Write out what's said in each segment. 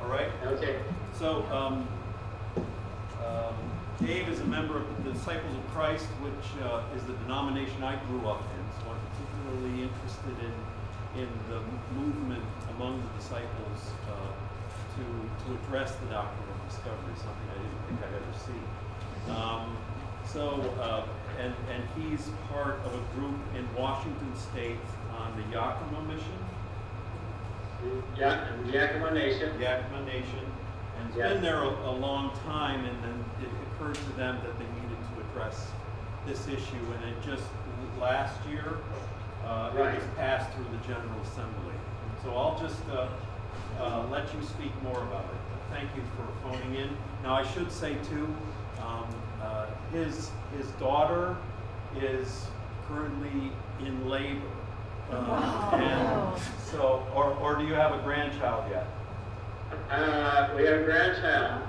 All right? Okay. So, Dave is a member of the Disciples of Christ, which is the denomination I grew up in. So I'm particularly interested in the movement among the disciples to address the doctrine of discovery, something I didn't think I'd ever see. And he's part of a group in Washington State on the Yakima mission. Yakima Nation. Yakima Nation. And it's Yes. been there a long time, and then it occurred to them that they needed to address this issue, and it just last year Right. it was passed through the General Assembly. And so I'll just let you speak more about it. Thank you for phoning in. Now I should say too, his daughter is currently in labor. And so, or do you have a grandchild yet? We have a grandchild.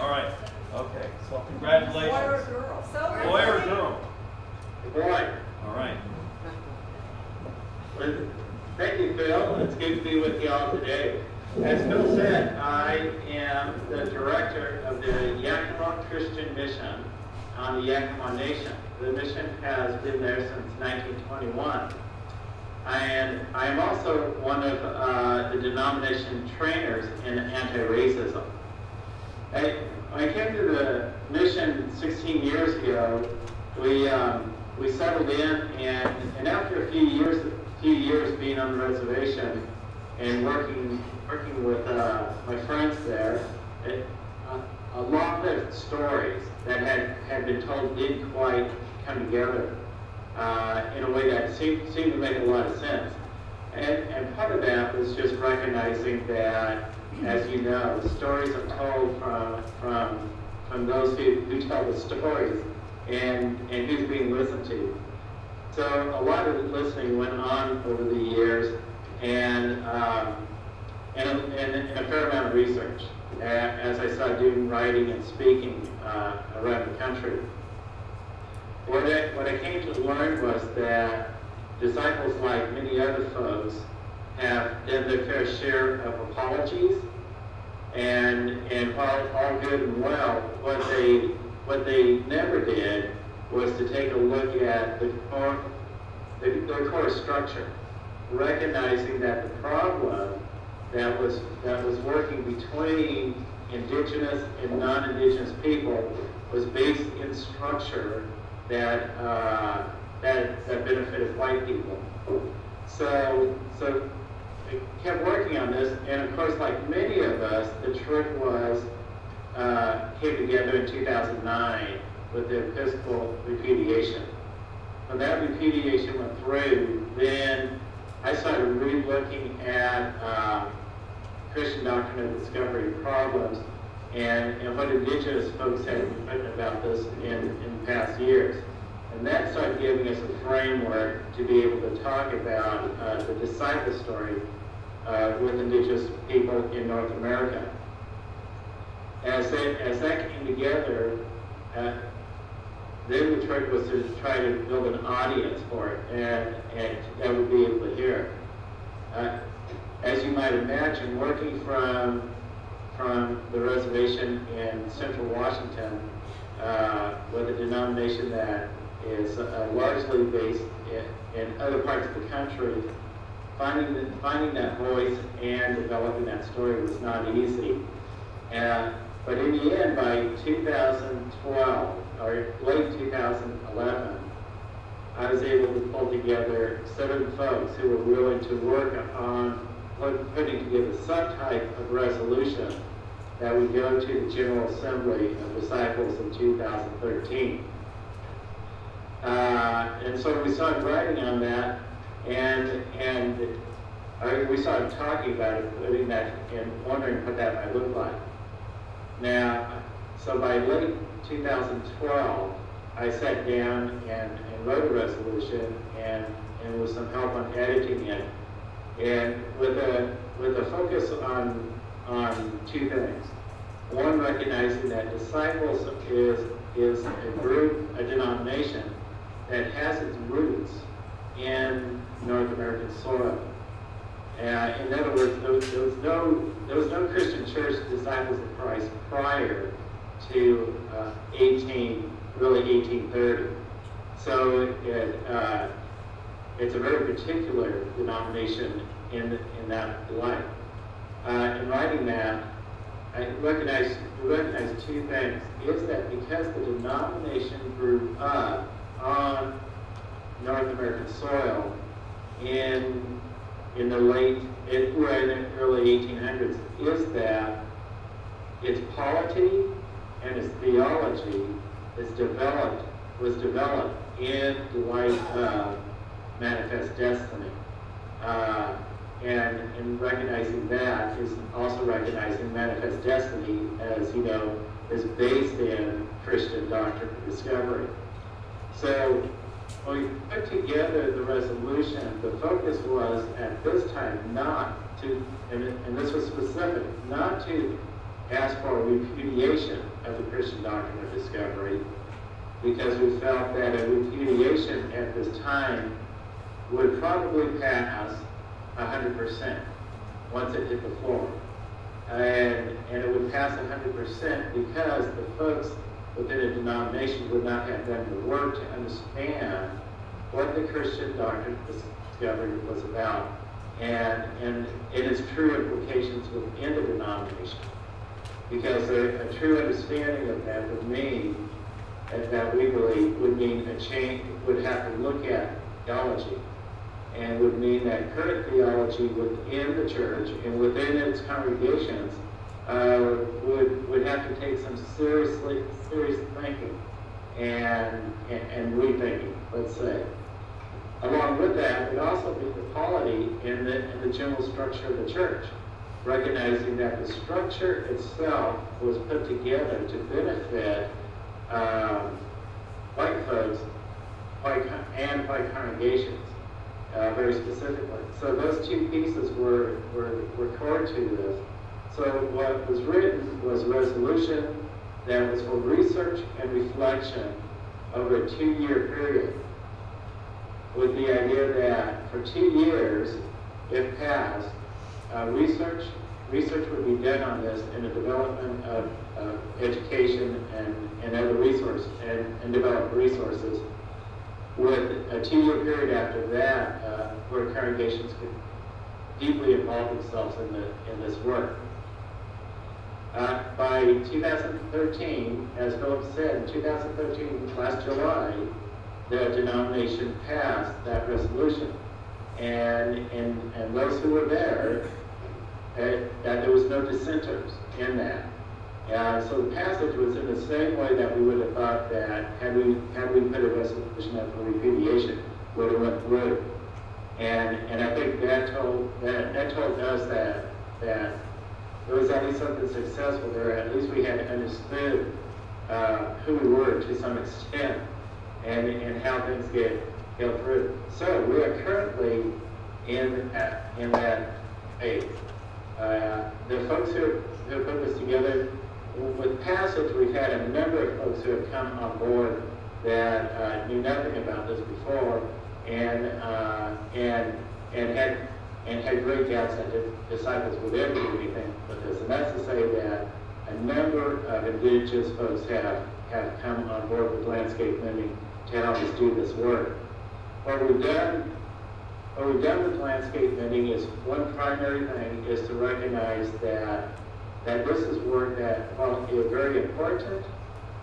All right. Okay. So congratulations. Boy or girl? Boy or girl? Boy. All right. Well, thank you, Phil. It's good to be with you all today. As Phil said, I am the director of the Yakima Christian Mission on the Yakima Nation. The mission has been there since 1921. And I am also one of the denomination trainers in anti-racism. When I came to the mission 16 years ago, we settled in, and after a few years being on the reservation and working with my friends there, a lot of stories that had been told didn't quite come together in a way that seemed to make a lot of sense. And part of that was just recognizing that, as you know, the stories are told from those who tell the stories and who's being listened to. So a lot of listening went on over the years, and a fair amount of research as I started doing writing and speaking around the country. What I came to learn was that disciples, like many other folks, have done their fair share of apologies, and while all good and well, what they never did was to take a look at the core structure, recognizing that the problem that was working between indigenous and non-indigenous people was based in structure that benefited white people. So I kept working on this, and of course, like many of us, the trick was came together in 2009 with the Episcopal repudiation. When that repudiation went through, then I started re-looking at Christian doctrine of discovery problems and what indigenous folks had written about this in past years. And that started giving us a framework to be able to talk about the disciple story with indigenous people in North America. As that came together, then the trick was to try to build an audience for it, and that would be able to hear it. As you might imagine, working from the reservation in central Washington with a denomination that is largely based in other parts of the country, finding that voice and developing that story was not easy. But in the end, by 2012, or late 2011, I was able to pull together 7 folks who were willing to work on putting together some type of resolution that would go to the General Assembly of Disciples in 2013. And so we started writing on that, and we started talking about it, putting that, and wondering what that might look like. Now, so by late 2012, I sat down and wrote a resolution, and with some help on editing it, and with a focus on 2 things. One, recognizing that disciples is a group, a denomination that has its roots in North American soil. In other words, there was no Christian church disciples of Christ prior to 1830. So it's a very particular denomination in that light. In writing that, I recognize two things. Is that because the denomination grew up on North American soil in the early 1800s, is that its polity and its theology was developed in the light of manifest destiny. And in recognizing that is also recognizing manifest destiny, as you know, is based in Christian doctrine of discovery. So when we put together the resolution, the focus was at this time not to, and this was specific, not to ask for a repudiation of the Christian doctrine of discovery, because we felt that a repudiation at this time would probably pass 100% once it hit the floor. And it would pass 100% because the folks within a denomination would not have done the work to understand what the Christian doctrine of discovery was about and its true implications within the denomination. Because a true understanding of that would mean that we believe would mean a change, would have to look at theology, and would mean that current theology within the church and within its congregations would have to take some serious thinking and rethinking, let's say. Along with that, would also be the polity in the general structure of the church, recognizing that the structure itself was put together to benefit white folks and white congregations. Very specifically. So those two pieces were core to this. So what was written was a resolution that was for research and reflection over a 2-year period, with the idea that for 2 years, if passed, research would be done on this in the development of education and other resources and develop resources, with a 2-year period after that where congregations could deeply involve themselves in this work. By 2013, as Philip said, in 2013, last July, the denomination passed that resolution. And those who were there, that there was no dissenters in that. So the passage was in the same way that we would have thought that had we put a resolution up for repudiation, would have went through. And I think that told us that there was at least something successful there. At least we had understood who we were to some extent and how things go through. So we are currently in that phase. The folks who have put this together, with Passage, we've had a number of folks who have come on board that knew nothing about this before and had great doubts that the disciples would ever do anything with this. And that's to say that a number of indigenous folks have come on board with Landscape Mending to help us do this work. What we've done with Landscape Mending is one primary thing is to recognize that this is work that, while is very important,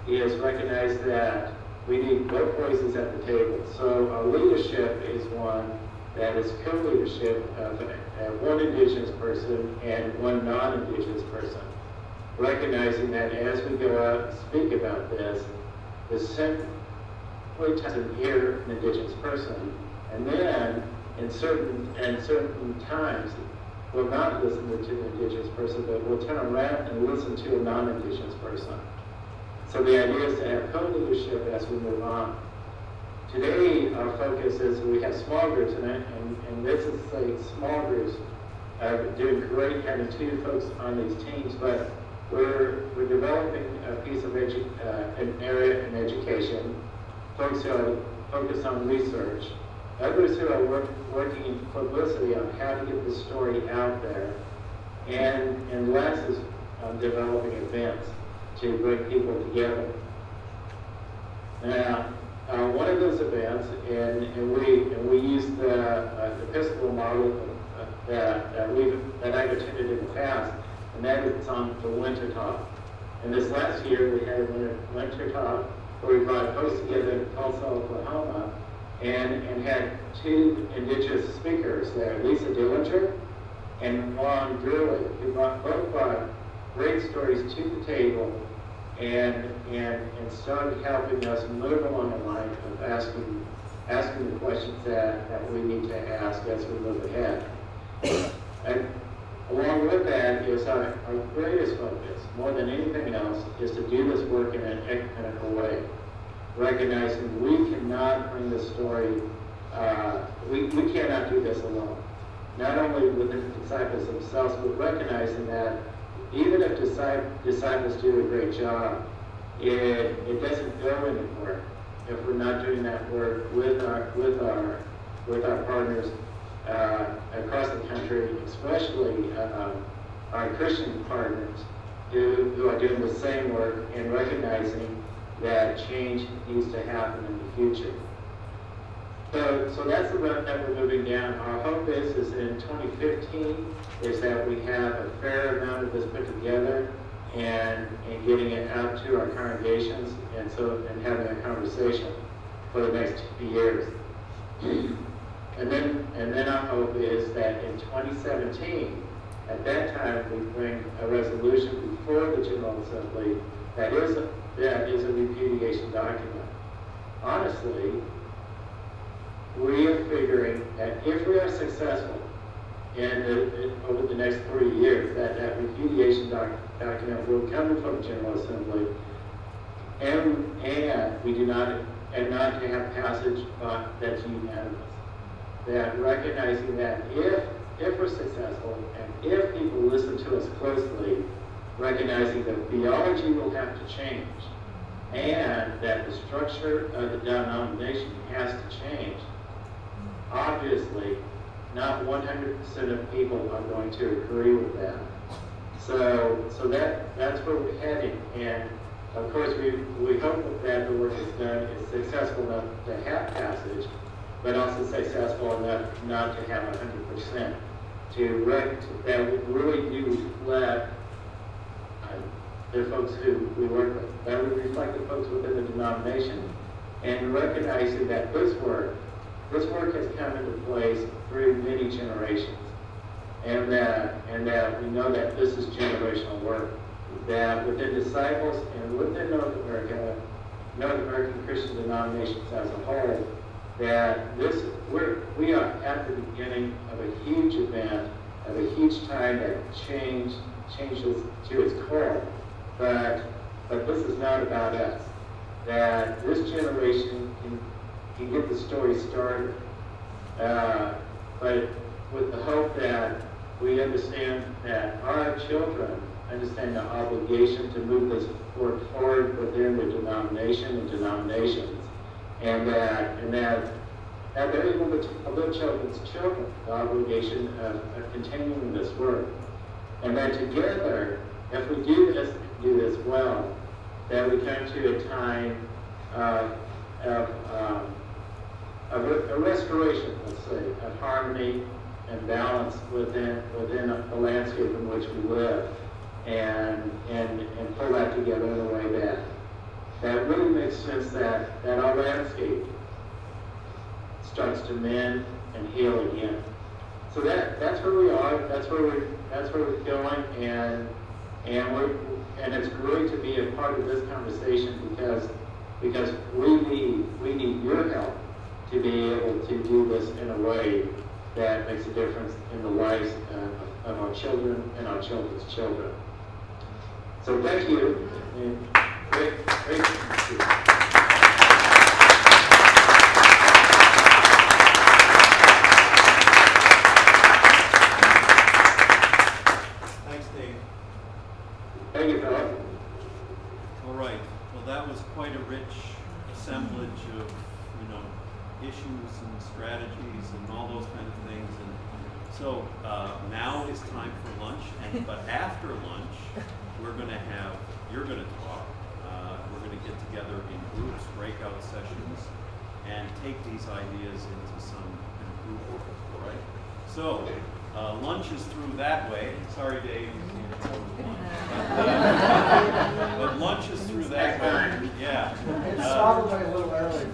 is recognize that we need both voices at the table. So our leadership is one that is co-leadership of one Indigenous person and one non-Indigenous person, recognizing that as we go out and speak about this, the simply to hear an Indigenous person, and then in certain times will not listen to the Indigenous person, but will turn around and listen to a non-Indigenous person. So the idea is to have co-leadership as we move on. Today, our focus is we have small groups, and this is small groups doing great, having 2 folks on these teams, but we're developing a piece of an area in education, folks who are focused on research, others who are working in publicity on how to get the story out there, and Les is developing events to bring people together. Now, one of those events, and we use the Episcopal model that I've attended in the past, and that is on the Winter Talk. And this last year we had a Winter Talk where we brought folks together in Tulsa, Oklahoma, and had two indigenous speakers there, Lisa Dillinger and Ron Gurley, who both brought great stories to the table and started helping us move along the line of asking the questions that we need to ask as we move ahead. And along with that is our greatest focus, more than anything else, is to do this work in an ecumenical way, recognizing we cannot bring this story, we cannot do this alone. Not only with the disciples themselves, but recognizing that even if disciples do a great job, it doesn't go anywhere if we're not doing that work with our partners across the country, especially our Christian partners who are doing the same work and recognizing that change needs to happen in the future. So that's the road that we're moving down. Our hope is in 2015 is that we have a fair amount of this put together and getting it out to our congregations and having a conversation for the next 2 years. And then our hope is that in 2017, at that time, we bring a resolution before the General Assembly that is a repudiation document. Honestly, we are figuring that if we are successful over the next 3 years, that repudiation document will come before the General Assembly, and we do not, and not to have passage that's unanimous. That recognizing that if we're successful and if people listen to us closely, recognizing that theology will have to change and that the structure of the denomination has to change. Obviously, not 100% of people are going to agree with that. So that's where we're heading, and of course we hope that the work is done is successful enough to have passage, but also successful enough not to have 100%. That would really do reflect the folks who we work with. That would reflect the folks within the denomination, and recognizing that this work has come into place through many generations, and that we know that this is generational work. That within disciples and within North American Christian denominations as a whole, that we are at the beginning of a huge event, of a huge time that changes to its core. But this is not about us. That this generation can get the story started, but with the hope that we understand that our children understand the obligation to move this work forward within the denomination and denominations, and that they're able to teach children's children the obligation of continuing this work, and that together, if we do this well, that we come to a time of a restoration, let's say, of harmony and balance within the landscape in which we live, and pull that together in a way that really makes sense, that our landscape starts to mend and heal again. So that's where we are. That's where we're going, and it's great to be a part of this conversation because we need your help to be able to do this in a way that makes a difference in the lives of our children and our children's children. So thank you. And great to see you. Thanks, Dave. Thank you, Philip. All right. Well, that was quite a rich assemblage of, issues and strategies and all those kind of things. And so now is time for lunch, but after lunch, you're going to talk. We're going to get together in groups, breakout sessions, and take these ideas into some kind of group work, all right? So lunch is through that way. Sorry, Dave, you can't go to lunch. But lunch is through that way. Yeah. It's probably a little early